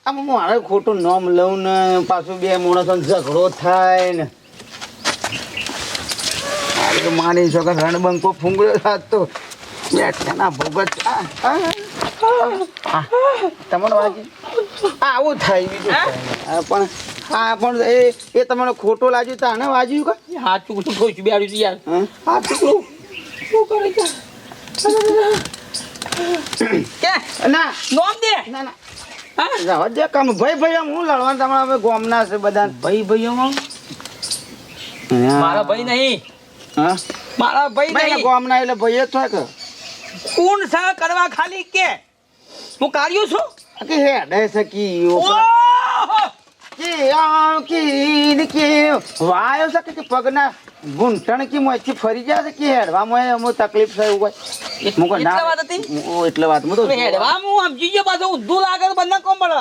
આમાં મારે ખોટું નામ લઉં ને પાછું બે માણસો ઝઘડો થાય ને મારે તો માની છો કે રણબંકો ફૂંગળ્યો થાત તો બેઠાના ભોગત તમને વાગી આવું થાય બીજું પણ હા પણ એ તમને ખોટો લાગ્યું તાને વાગ્યું કા હાથ ટુકડું ઠોચ્યું બેડ્યું તું યાર હા ટુકડું શું કરે કે ના નોમ દે ના ના હા જવા દે કામ ભાઈ આમ હું લડવાનું તમારા હવે ગોમના છે બધા ભાઈઓમાં મારા ભાઈ નહીં હા મારા ભાઈ નહીં ગોમના એટલે ભાઈ જ થાય કે કોણ સા કરવા ખાલી કે હું કાર્યો છું કે હેડે સકી વાયો છે કે પગના ઘૂંટણ કી મોથી ફરી જાય છે કે હેડવામાં અમુક તકલીફ છે એવું કોઈ એટલે વાત હતી એટલે વાત હું તો હેડવા હું સમજી ગયો પાછો ઉદ્ધું લાગે તો બંને કોમ પડે